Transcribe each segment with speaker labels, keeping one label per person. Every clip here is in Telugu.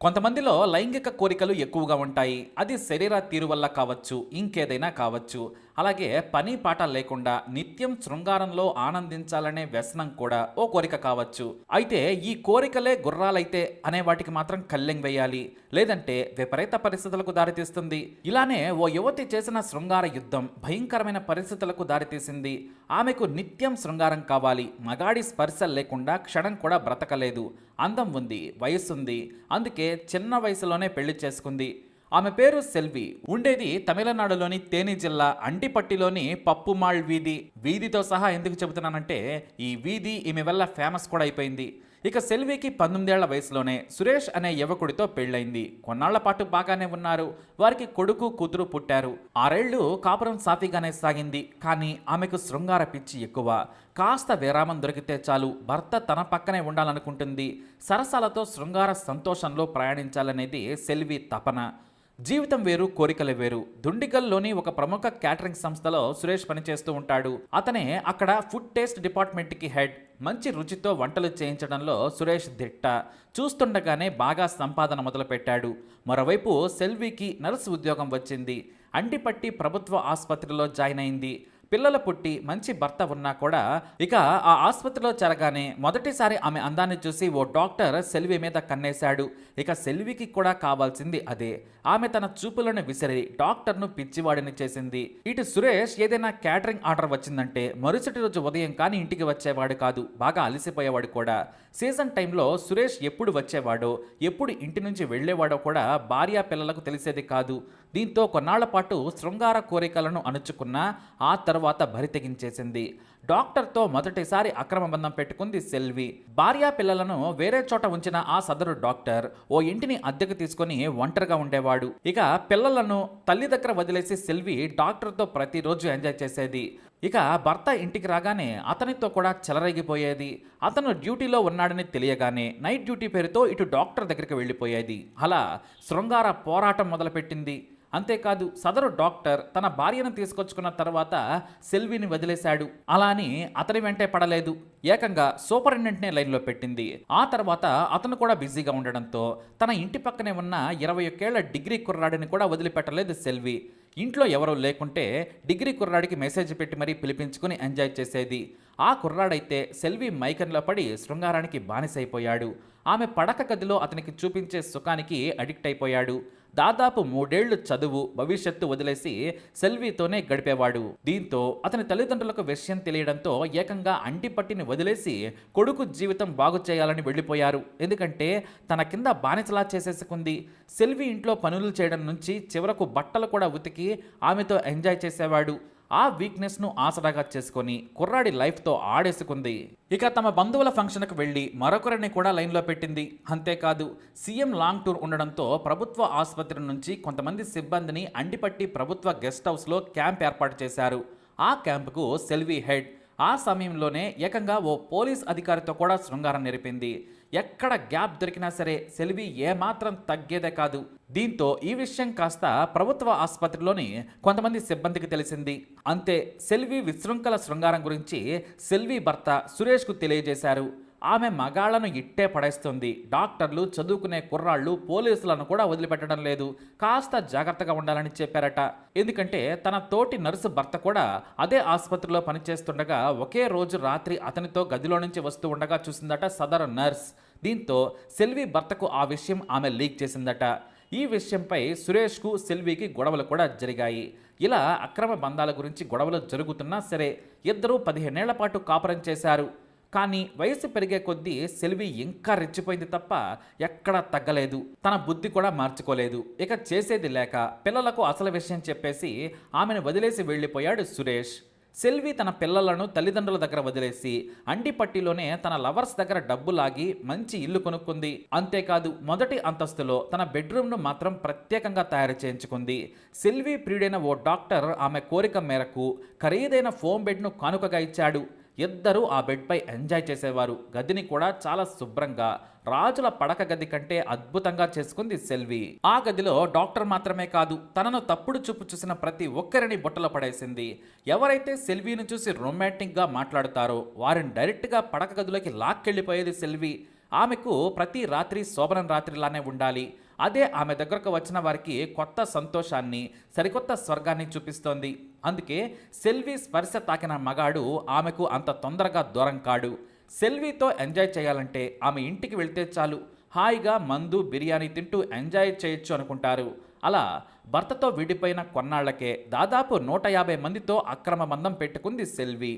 Speaker 1: కొంతమందిలో లైంగిక కోరికలు ఎక్కువగా ఉంటాయి. అది శరీర తీరు వల్ల కావచ్చు, ఇంకేదైనా కావచ్చు. అలాగే పని పాట లేకుండా నిత్యం శృంగారంలో ఆనందించాలనే వ్యసనం కూడా ఓ కోరిక కావచ్చు. అయితే ఈ కోరికలే గుర్రాలైతే అనే వాటికి మాత్రం కళ్ళెం వేయాలి. లేదంటే విపరీత పరిస్థితులకు దారితీస్తుంది. ఇలానే ఓ యువతి చేసిన శృంగార యుద్ధం భయంకరమైన పరిస్థితులకు దారితీసింది. ఆమెకు నిత్యం శృంగారం కావాలి. మగాడి స్పర్శ లేకుండా క్షణం కూడా బ్రతకలేదు. అందం ఉంది, వయస్సుంది. అందుకే చిన్న వయసులోనే పెళ్లి చేసుకుంది. ఆమె పేరు సెల్వి. ఉండేది తమిళనాడులోని తేని జిల్లా అంటిపట్టిలోని పప్పుమాళ్ వీధి. వీధితో సహా ఎందుకు చెబుతున్నానంటే ఈ వీధి ఈమె వల్ల ఫేమస్ కూడా అయిపోయింది. ఇక సెల్వికి 19 ఏళ్ల వయసులోనే సురేష్ అనే యువకుడితో పెళ్ళైంది. కొన్నాళ్ల పాటు బాగానే ఉన్నారు. వారికి కొడుకు కూతురు పుట్టారు. 6 ఏళ్లు కాపురం సాఫీగానే సాగింది. కానీ ఆమెకు శృంగార పిచ్చి ఎక్కువ. కాస్త విరామం దొరికితే చాలు భర్త తన పక్కనే ఉండాలనుకుంటుంది. సరసాలతో శృంగార సంతోషంలో ప్రయాణించాలనేది సెల్వి తపన. జీవితం వేరు, కోరికలు వేరు. దుండిగల్లోని ఒక ప్రముఖ క్యాటరింగ్ సంస్థలో సురేష్ పనిచేస్తూ ఉంటాడు. అతనే అక్కడ ఫుడ్ టేస్ట్ డిపార్ట్మెంట్కి హెడ్. మంచి రుచితో వంటలు చేయించడంలో సురేష్ దిట్ట. చూస్తుండగానే బాగా సంపాదన మొదలుపెట్టాడు. మరోవైపు సెల్వికి నర్సు ఉద్యోగం వచ్చింది. అంటిపట్టి ప్రభుత్వ ఆసుపత్రిలో జాయిన్ అయింది. పిల్లలు పుట్టి మంచి భర్త ఉన్నా కూడా ఇక ఆ ఆసుపత్రిలో చేరగానే మొదటిసారి ఆమె అందాన్ని చూసి ఓ డాక్టర్ సెల్వి మీద కన్నేశాడు. ఇక సెల్వికి కూడా కావాల్సింది అదే. ఆమె తన చూపులను విసిరి డాక్టర్ను పిచ్చివాడిని చేసింది. ఇటు సురేష్ ఏదైనా క్యాటరింగ్ ఆర్డర్ వచ్చిందంటే మరుసటి రోజు ఉదయం కానీ ఇంటికి వచ్చేవాడు కాదు. బాగా అలసిపోయేవాడు కూడా. సీజన్ టైంలో సురేష్ ఎప్పుడు వచ్చేవాడో, ఎప్పుడు ఇంటి నుంచి వెళ్లేవాడో కూడా భార్య పిల్లలకు తెలిసేది కాదు. దీంతో కొన్నాళ్ల పాటు శృంగార కోరికలను అణుచుకున్న ఆ తర్వాత బరి తెగించేసింది. డాక్టర్తో మొదటిసారి అక్రమ బంధం పెట్టుకుంది సెల్వి. భార్యా పిల్లలను వేరే చోట ఉంచిన ఆ సదరు డాక్టర్ ఓ ఇంటిని అద్దెకు తీసుకుని ఒంటరిగా ఉండేవాడు. ఇక పిల్లలను తల్లి దగ్గర వదిలేసి సెల్వి డాక్టర్తో ప్రతిరోజు ఎంజాయ్ చేసేది. ఇక భర్త ఇంటికి రాగానే అతనితో కూడా చెలరేగిపోయేది. అతను డ్యూటీలో ఉన్నాడని తెలియగానే నైట్ డ్యూటీ పేరుతో ఇటు డాక్టర్ దగ్గరికి వెళ్ళిపోయేది. అలా శృంగార పోరాటం మొదలుపెట్టింది. అంతేకాదు సదరు డాక్టర్ తన భార్యను తీసుకొచ్చుకున్న తర్వాత సెల్విని వదిలేశాడు. అలా అని అతని వెంటే పడలేదు. ఏకంగా సూపరింటెండెంట్నే లైన్లో పెట్టింది. ఆ తర్వాత అతను కూడా బిజీగా ఉండడంతో తన ఇంటి పక్కనే ఉన్న 21 ఏళ్ల డిగ్రీ కుర్రాడిని కూడా వదిలిపెట్టలేదు సెల్వి. ఇంట్లో ఎవరూ లేకుంటే డిగ్రీ కుర్రాడికి మెసేజ్ పెట్టి మరీ పిలిపించుకుని ఎంజాయ్ చేసేది. ఆ కుర్రాడైతే సెల్వి మైకంలో పడి శృంగారానికి బానిసైపోయాడు. ఆమె పడక గదిలో అతనికి చూపించే సుఖానికి అడిక్ట్ అయిపోయాడు. దాదాపు 3 ఏళ్లు చదువు, భవిష్యత్తు వదిలేసి సెల్వితోనే గడిపేవాడు. దీంతో అతని తల్లిదండ్రులకు విషయం తెలియడంతో ఏకంగా అంటిపట్టిని వదిలేసి కొడుకు జీవితం బాగు చేయాలని వెళ్ళిపోయారు. ఎందుకంటే తన కింద బానిసలా చేసేసుకుంది. సెల్వి ఇంట్లో పనులు చేయడం నుంచి చివరకు బట్టలు కూడా ఉతికి ఆమెతో ఎంజాయ్ చేసేవాడు. ఆ వీక్నెస్ను ఆసరాగా చేసుకొని కుర్రాడి లైఫ్తో ఆడేసుకుంది. ఇక తమ బంధువుల ఫంక్షన్కు వెళ్ళి మరొకరిని కూడా లైన్లో పెట్టింది. అంతేకాదు సీఎం లాంగ్ టూర్ ఉండడంతో ప్రభుత్వ ఆసుపత్రి నుంచి కొంతమంది సిబ్బందిని అంటిపట్టి ప్రభుత్వ గెస్ట్ హౌస్లో క్యాంప్ ఏర్పాటు చేశారు. ఆ క్యాంపుకు సెల్వి హెడ్. ఆ సమయంలోనే ఏకంగా ఓ పోలీస్ అధికారితో కూడా శృంగారం నెరిపింది. ఎక్కడ గ్యాప్ దొరికినా సరే సెల్వి ఏమాత్రం తగ్గేదే కాదు. దీంతో ఈ విషయం కాస్త ప్రభుత్వ ఆసుపత్రిలోని కొంతమంది సిబ్బందికి తెలిసింది. అంతే సెల్వి విశృంఖల శృంగారం గురించి సెల్వి భర్త సురేష్కు తెలియజేశారు. ఆమె మగాళ్లను ఇట్టే పడేస్తుంది. డాక్టర్లు, చదువుకునే కుర్రాళ్ళు, పోలీసులను కూడా వదిలిపెట్టడం లేదు. కాస్త జాగ్రత్తగా ఉండాలని చెప్పారట. ఎందుకంటే తన తోటి నర్సు భర్త కూడా అదే ఆసుపత్రిలో పనిచేస్తుండగా ఒకే రోజు రాత్రి అతనితో గదిలో నుంచి వస్తూ ఉండగా చూసిందట సదరు నర్స్. దీంతో సెల్వి భర్తకు ఆ విషయం ఆమె లీక్ చేసిందట. ఈ విషయంపై సురేష్కు సెల్వికి గొడవలు కూడా జరిగాయి. ఇలా అక్రమ బంధాల గురించి గొడవలు జరుగుతున్నా సరే ఇద్దరూ 15 ఏళ్ల పాటు కాపురం చేశారు. కానీ వయసు పెరిగే కొద్దీ సెల్వి ఇంకా రెచ్చిపోయింది తప్ప ఎక్కడా తగ్గలేదు. తన బుద్ధి కూడా మార్చుకోలేదు. ఇక చేసేది లేక పిల్లలకు అసలు విషయం చెప్పేసి ఆమెను వదిలేసి వెళ్ళిపోయాడు సురేష్. సెల్వి తన పిల్లలను తల్లిదండ్రుల దగ్గర వదిలేసి అంటిపట్టిలోనే తన లవర్స్ దగ్గర డబ్బు లాగి మంచి ఇల్లు కొనుక్కుంది. అంతేకాదు మొదటి అంతస్తులో తన బెడ్రూమ్ను మాత్రం ప్రత్యేకంగా తయారు చేయించుకుంది. సెల్వి ప్రియుడైన ఓ డాక్టర్ ఆమె కోరిక మేరకు ఖరీదైన ఫోమ్ బెడ్ను కానుకగా ఇచ్చాడు. ఇద్దరూ ఆ బెడ్పై ఎంజాయ్ చేసేవారు. గదిని కూడా చాలా శుభ్రంగా రాజుల పడక గది కంటే అద్భుతంగా చేసుకుంది సెల్వి. ఆ గదిలో డాక్టర్ మాత్రమే కాదు, తనను తప్పుడు చూపు చూసిన ప్రతి ఒక్కరిని బుట్టలో పడేసింది. ఎవరైతే సెల్విని చూసి రొమాంటిక్గా మాట్లాడుతారో వారిని డైరెక్ట్గా పడక గదిలోకి లాక్కెళ్ళిపోయేది సెల్వి. ఆమెకు ప్రతి రాత్రి శోభనం రాత్రిలానే ఉండాలి. అదే ఆమె దగ్గరకు వచ్చిన వారికి కొత్త సంతోషాన్ని, సరికొత్త స్వర్గాన్ని చూపిస్తోంది. అందుకే సెల్వి స్పర్శ తాకిన మగాడు ఆమెకు అంత తొందరగా దూరం కాడు. సెల్వితో ఎంజాయ్ చేయాలంటే ఆమె ఇంటికి వెళ్తే చాలు, హాయిగా మందు బిర్యానీ తింటూ ఎంజాయ్ చేయొచ్చు అనుకుంటారు. అలా భర్తతో విడిపోయిన కొన్నాళ్లకే దాదాపు 150 మందితో అక్రమ బంధం పెట్టుకుంది సెల్వి.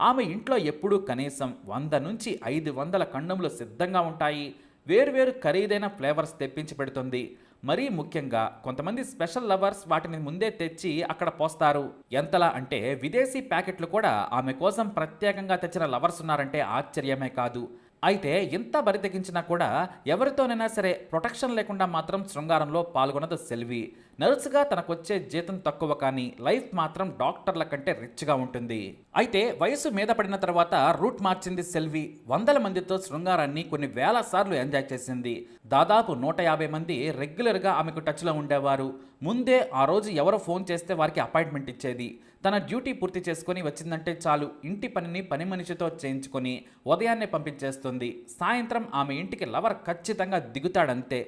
Speaker 1: ఆమె ఇంట్లో ఎప్పుడూ కనీసం 100 నుంచి 500 కండోమ్లు సిద్ధంగా ఉంటాయి. వేర్వేరు ఖరీదైన ఫ్లేవర్స్ తెప్పించి పెడుతుంది. మరీ ముఖ్యంగా కొంతమంది స్పెషల్ లవర్స్ వాటిని ముందే తెచ్చి అక్కడ పోస్తారు. ఎంతలా అంటే విదేశీ ప్యాకెట్లు కూడా ఆమె కోసం ప్రత్యేకంగా తెచ్చిన లవర్స్ ఉన్నారంటే ఆశ్చర్యమే కాదు. అయితే ఇంత బరి తెగించినా కూడా ఎవరితోనైనా సరే ప్రొటెక్షన్ లేకుండా మాత్రం శృంగారంలో పాల్గొనదు సెల్వి. నర్సుగా తనకొచ్చే జీతం తక్కువ, కానీ లైఫ్ మాత్రం డాక్టర్ల కంటే రిచ్గా ఉంటుంది. అయితే వయసు మీద పడిన తర్వాత రూట్ మార్చింది సెల్వి. 100 మందితో శృంగారాన్ని కొన్ని వేల సార్లు ఎంజాయ్ చేసింది. దాదాపు 150 మంది రెగ్యులర్గా ఆమెకు టచ్లో ఉండేవారు. ముందే ఆ రోజు ఎవరో ఫోన్ చేస్తే వారికి అపాయింట్మెంట్ ఇచ్చేది. తన డ్యూటీ పూర్తి చేసుకొని వచ్చిందంటే చాలు, ఇంటి పనిని పని మనిషితో చేయించుకొని ఉదయాన్నే పంపించేస్తుంది. సాయంత్రం ఆమె ఇంటికి లవర్ ఖచ్చితంగా దిగుతాడంతే.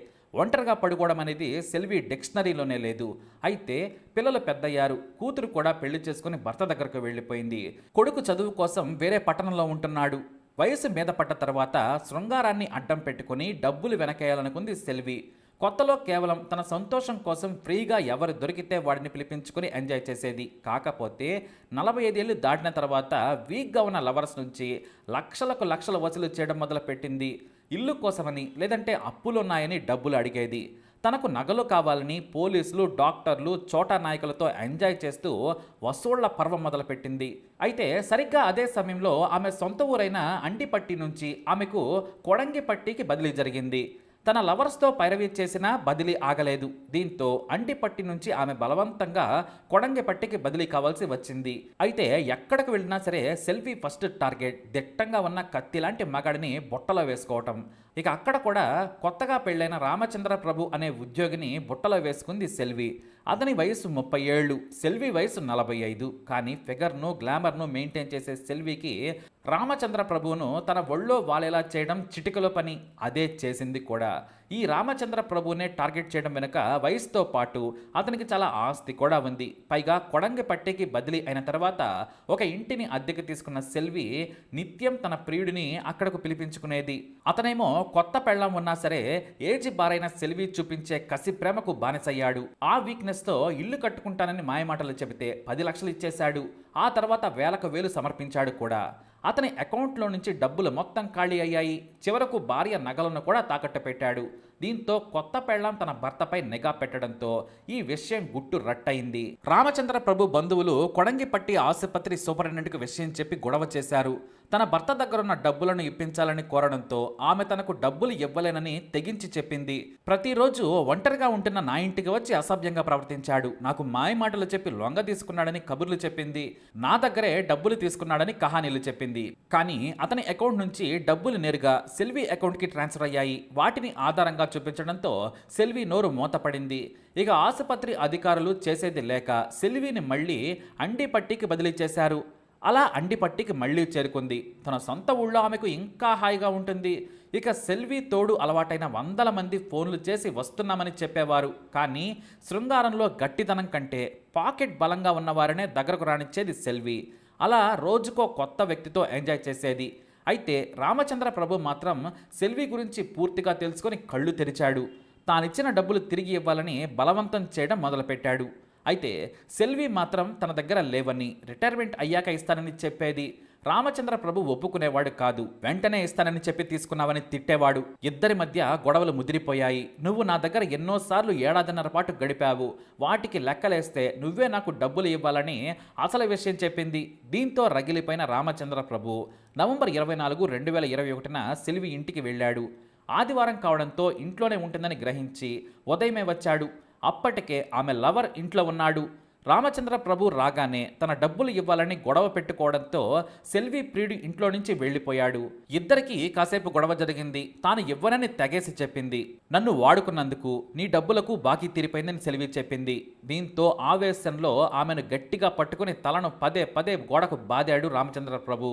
Speaker 1: ఒంటరిగా పడుకోవడం అనేది సెల్వి డిక్షనరీలోనే లేదు. అయితే పిల్లలు పెద్దయ్యారు. కూతురు కూడా పెళ్లి చేసుకుని భర్త దగ్గరకు వెళ్ళిపోయింది. కొడుకు చదువు కోసం వేరే పట్టణంలో ఉంటున్నాడు. వయసు మీద పడ్డ తర్వాత శృంగారాన్ని అడ్డం పెట్టుకుని డబ్బులు వెనకేయాలనుకుంది సెల్వి. కొత్తలో కేవలం తన సంతోషం కోసం ఫ్రీగా ఎవరు దొరికితే వాడిని పిలిపించుకుని ఎంజాయ్ చేసేది. కాకపోతే 45 ఏళ్ళు దాటిన తర్వాత వీక్గా ఉన్న లవర్స్ నుంచి లక్షలకు లక్షలు వసూలు చేయడం మొదలుపెట్టింది. ఇల్లు కోసమని, లేదంటే అప్పులున్నాయని డబ్బులు అడిగేది. తనకు నగలు కావాలని పోలీసులు, డాక్టర్లు, చోటా నాయకులతో ఎంజాయ్ చేస్తూ వసూళ్ల పర్వం మొదలుపెట్టింది. అయితే సరిగ్గా అదే సమయంలో ఆమె సొంత ఊరైన అండిపట్టి నుంచి ఆమెకు కొడంగిపట్టికి బదిలీ జరిగింది. తన లవర్స్తో పైరవీ చేసినా బదిలీ ఆగలేదు. దీంతో అండిపట్టి నుంచి ఆమె బలవంతంగా కొడంగిపట్టికి బదిలీ కావాల్సి వచ్చింది. అయితే ఎక్కడికి వెళ్ళినా సరే సెల్వి ఫస్ట్ టార్గెట్ దిట్టంగా ఉన్న కత్తి లాంటి మగాడిని బుట్టలో వేసుకోవటం. ఇక అక్కడ కూడా కొత్తగా పెళ్ళైన రామచంద్ర ప్రభు అనే ఉద్యోగిని బుట్టలో వేసుకుంది సెల్వి. అతని వయసు 30 ఏళ్ళు, సెల్వి వయసు 45. కానీ ఫిగర్ను, గ్లామర్ను మెయింటైన్ చేసే సెల్వికి రామచంద్ర ప్రభువును తన ఒళ్ళో వాలేలా చేయడం చిటికలో పని. అదే చేసింది కూడా. ఈ రామచంద్ర ప్రభువునే టార్గెట్ చేయడం వెనుక వయసుతో పాటు అతనికి చాలా ఆస్తి కూడా ఉంది. పైగా కొడంగిపట్టికి బదిలీ అయిన తర్వాత ఒక ఇంటిని అద్దెకి తీసుకున్న సెల్వి నిత్యం తన ప్రియుడిని అక్కడకు పిలిపించుకునేది. అతనేమో కొత్త పెళ్ళం ఉన్నా సరే ఏజీ బారైన సెల్వి చూపించే కసి ప్రేమకు బానిసయ్యాడు. ఆ వీక్నెస్తో ఇల్లు కట్టుకుంటానని మాయమాటలు చెబితే 10 లక్షలు ఇచ్చేశాడు. ఆ తర్వాత వేలకు వేలు సమర్పించాడు కూడా. అతని అకౌంట్లో నుంచి డబ్బులు మొత్తం ఖాళీ అయ్యాయి. చివరకు భార్య నగలను కూడా తాకట్టు పెట్టాడు. దీంతో కొత్త పెళ్ళాం తన భర్తపై నిఘా పెట్టడంతో ఈ విషయం గుట్టు రట్టయింది. రామచంద్ర ప్రభు బంధువులు కొడంగిపట్టి ఆసుపత్రి సూపరింటెండెంట్కి విషయం చెప్పి గొడవ చేశారు. తన భర్త దగ్గరున్న డబ్బులను ఇప్పించాలని కోరడంతో ఆమె తనకు డబ్బులు ఇవ్వలేనని తెగించి చెప్పింది. ప్రతిరోజు ఒంటరిగా ఉంటున్న నా ఇంటికి వచ్చి అసభ్యంగా ప్రవర్తించాడు. నాకు మాయమాటలు చెప్పి లొంగ తీసుకున్నాడని కబుర్లు చెప్పింది. నా దగ్గరే డబ్బులు తీసుకున్నాడని కహానీలు చెప్పింది. కానీ అతని అకౌంట్ నుంచి డబ్బులు నేరుగా సెల్వి అకౌంట్కి ట్రాన్స్ఫర్ అయ్యాయి. వాటిని ఆధారంగా చూపించడంతో సెల్వి నోరు మూతపడింది. ఇక ఆసుపత్రి అధికారులు చేసేది లేక సెల్విని మళ్ళీ అండిపట్టికి బదిలీ చేశారు. అలా అండిపట్టికి మళ్ళీ చేరుకుంది. తన సొంత ఊళ్ళో ఆమెకు ఇంకా హాయిగా ఉంటుంది. ఇక సెల్వి తోడు అలవాటైన 100 మంది ఫోన్లు చేసి వస్తున్నామని చెప్పేవారు. కానీ శృంగారంలో గట్టిదనం కంటే పాకెట్ బలంగా ఉన్నవారనే దగ్గరకు రానిచ్చేది సెల్వి. అలా రోజుకో కొత్త వ్యక్తితో ఎంజాయ్ చేసేది. అయితే రామచంద్ర ప్రభు మాత్రం సెల్వి గురించి పూర్తిగా తెలుసుకొని కళ్ళు తెరిచాడు. తానిచ్చిన డబ్బులు తిరిగి ఇవ్వాలని బలవంతం చేయడం మొదలుపెట్టాడు. అయితే సెల్వి మాత్రం తన దగ్గర లేవని, రిటైర్మెంట్ అయ్యాక ఇస్తానని చెప్పేది. రామచంద్ర ప్రభు ఒప్పుకునేవాడు కాదు. వెంటనే ఇస్తానని చెప్పి తీసుకున్నావని తిట్టేవాడు. ఇద్దరి మధ్య గొడవలు ముదిరిపోయాయి. నువ్వు నా దగ్గర ఎన్నోసార్లు 1.5 పాటు గడిపావు, వాటికి లెక్కలేస్తే నువ్వే నాకు డబ్బులు ఇవ్వాలని అసలు విషయం చెప్పింది. దీంతో రగిలిపోయిన రామచంద్ర ప్రభు నవంబర్ 24, 2021న సెల్వి ఇంటికి వెళ్ళాడు. ఆదివారం కావడంతో ఇంట్లోనే ఉంటుందని గ్రహించి ఉదయమే వచ్చాడు. అప్పటికే ఆమె లవర్ ఇంట్లో ఉన్నాడు. రామచంద్ర ప్రభు రాగానే తన డబ్బులు ఇవ్వాలని గొడవ పెట్టుకోవడంతో సెల్వి ప్రియుడి ఇంట్లో నుంచి వెళ్ళిపోయాడు. ఇద్దరికీ కాసేపు గొడవ జరిగింది. తాను ఇవ్వనని తెగేసి చెప్పింది. నన్ను వాడుకున్నందుకు నీ డబ్బులకు బాకీ తీరిపోయిందని సెల్వి చెప్పింది. దీంతో ఆవేశంలో ఆమెను గట్టిగా పట్టుకుని తలను పదే పదే గోడకు బాదాడు రామచంద్ర ప్రభు.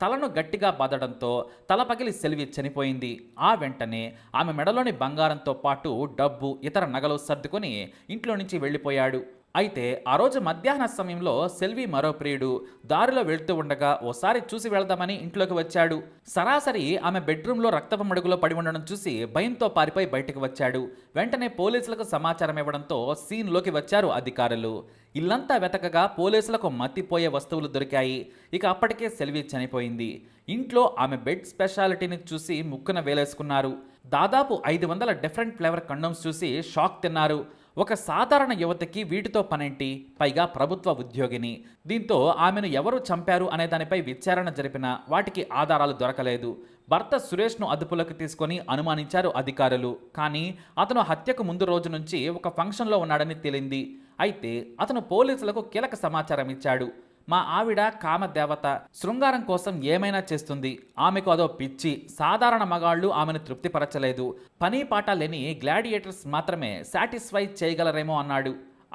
Speaker 1: తలను గట్టిగా బాదడంతో తల పగిలి సెల్వి చనిపోయింది. ఆ వెంటనే ఆమె మెడలోని బంగారంతో పాటు డబ్బు, ఇతర నగలు సర్దుకొని ఇంట్లో నుంచి వెళ్ళిపోయాడు. అయితే ఆ రోజు మధ్యాహ్న సమయంలో సెల్వి మరో ప్రియుడు దారిలో వెళ్తూ ఉండగా ఓసారి చూసి వెళ్దామని ఇంట్లోకి వచ్చాడు. సరాసరి ఆమె బెడ్రూమ్లో రక్తపు మడుగులో పడి ఉండడం చూసి భయంతో పారిపోయి బయటకు వచ్చాడు. వెంటనే పోలీసులకు సమాచారం ఇవ్వడంతో సీన్లోకి వచ్చారు అధికారులు. ఇల్లంతా వెతకగా పోలీసులకు మత్తిపోయే వస్తువులు దొరికాయి. ఇక అప్పటికే సెల్వి చనిపోయింది. ఇంట్లో ఆమె బెడ్ స్పెషాలిటీని చూసి ముక్కున వేలేసుకున్నారు. దాదాపు 500 డిఫరెంట్ ఫ్లేవర్ కండోమ్స్ చూసి షాక్ తిన్నారు. ఒక సాధారణ యువతికి వీటితో పనేంటి, పైగా ప్రభుత్వ ఉద్యోగిని. దీంతో ఆమెను ఎవరు చంపారు అనే దానిపై విచారణ జరిపినా వాటికి ఆధారాలు దొరకలేదు. భర్త సురేష్ను అదుపులోకి తీసుకొని అనుమానించారు అధికారులు. కానీ అతను హత్యకు ముందు రోజు నుంచి ఒక ఫంక్షన్లో ఉన్నాడని తేలింది. అయితే అతను పోలీసులకు కీలక సమాచారం ఇచ్చాడు. మా ఆవిడ కామదేవత, శృంగారం కోసం ఏమైనా చేస్తుంది. ఆమెకు అదో పిచ్చి. సాధారణ మగాళ్ళు ఆమెను తృప్తిపరచలేదు. పని పాట లేని గ్లాడియేటర్స్ మాత్రమే సాటిస్ఫై చేయగలరేమో అన్నాడు.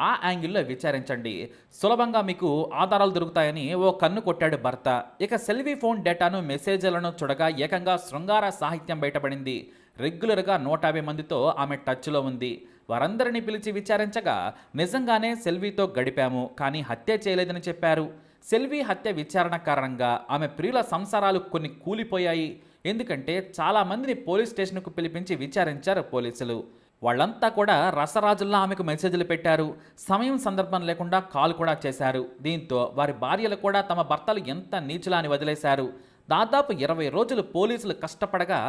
Speaker 1: ఆ యాంగిల్లో విచారించండి, సులభంగా మీకు ఆధారాలు దొరుకుతాయని ఓ కన్ను కొట్టాడు భర్త. ఇక సెల్వి ఫోన్ డేటాను, మెసేజ్లను చూడగా ఏకంగా శృంగార సాహిత్యం బయటపడింది. రెగ్యులర్గా 150 మందితో ఆమె టచ్లో ఉంది. వారందరినీ పిలిచి విచారించగా నిజంగానే సెల్వితో గడిపాము, కానీ హత్య చేయలేదని చెప్పారు. సెల్వి హత్య విచారణ కారణంగా ఆమె ప్రియుల సంసారాలు కొన్ని కూలిపోయాయి. ఎందుకంటే చాలామందిని పోలీస్ స్టేషన్కు పిలిపించి విచారించారు పోలీసులు. వాళ్ళంతా కూడా రసరాజుల్లా ఆమెకు మెసేజ్లు పెట్టారు. సమయం సందర్భం లేకుండా కాల్ కూడా చేశారు. దీంతో వారి భార్యలు కూడా తమ భర్తలు ఎంత నీచులా అని వదిలేశారు. దాదాపు 20 రోజులు పోలీసులు కష్టపడగా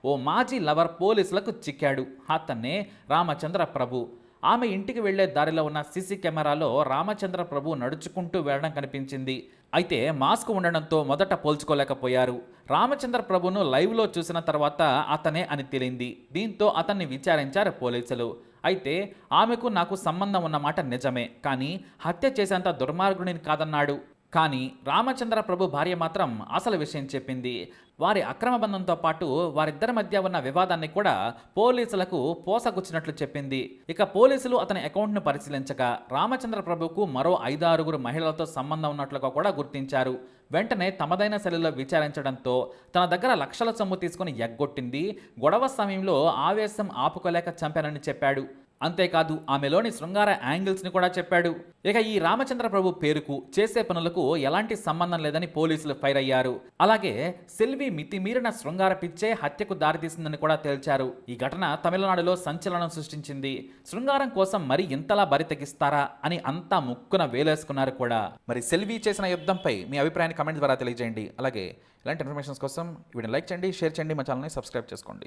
Speaker 1: ఓ మాజీ లవర్ పోలీసులకు చిక్కాడు. అతన్నే రామచంద్ర ప్రభు. ఆమె ఇంటికి వెళ్లే దారిలో ఉన్న సీసీ కెమెరాలో రామచంద్ర ప్రభు నడుచుకుంటూ వెళ్లడం కనిపించింది. అయితే మాస్క్ ఉండడంతో మొదట పోల్చుకోలేకపోయారు. రామచంద్ర ప్రభును లైవ్లో చూసిన తర్వాత అతనే అని తేలింది. దీంతో అతన్ని విచారించారు పోలీసులు. అయితే ఆమెకు నాకు సంబంధం ఉన్నమాట నిజమే, కానీ హత్య చేసేంత దుర్మార్గుడిని కాదన్నాడు. కానీ రామచంద్ర ప్రభు భార్య మాత్రం అసలు విషయం చెప్పింది. వారి అక్రమ బంధంతో పాటు వారిద్దరి మధ్య ఉన్న వివాదాన్ని కూడా పోలీసులకు పోసగుచ్చినట్లు చెప్పింది. ఇక పోలీసులు అతని అకౌంట్ను పరిశీలించగా రామచంద్ర ప్రభుకు మరో 5-6 మహిళలతో సంబంధం ఉన్నట్లుగా కూడా గుర్తించారు. వెంటనే తమదైన శైలిలో విచారించడంతో తన దగ్గర లక్షల సొమ్ము తీసుకుని ఎగ్గొట్టింది. గొడవ సమయంలో ఆవేశం ఆపుకోలేక చంపానని చెప్పాడు. అంతేకాదు ఆమెలోని శృంగార యాంగిల్స్ని కూడా చెప్పాడు. ఇక ఈ రామచంద్ర ప్రభు పేరుకు, చేసే పనులకు ఎలాంటి సంబంధం లేదని పోలీసులు ఫైర్ అయ్యారు. అలాగే సెల్వి మితిమీరిన శృంగార పిచ్చే హత్యకు దారితీసిందని కూడా తేల్చారు. ఈ ఘటన తమిళనాడులో సంచలనం సృష్టించింది. శృంగారం కోసం మరి ఇంతలా బరి తెగిస్తారా అని అంతా ముక్కున వేలేసుకున్నారు కూడా. మరి సెల్వి చేసిన యుద్ధంపై మీ అభిప్రాయాన్ని కమెంట్ ద్వారా తెలియజేయండి. అలాగే ఇలాంటి ఇన్ఫర్మేషన్స్ కోసం వీడియోని లైక్ చేయండి, షేర్ చేయండి, మా ఛానల్ని సబ్స్క్రైబ్ చేసుకోండి.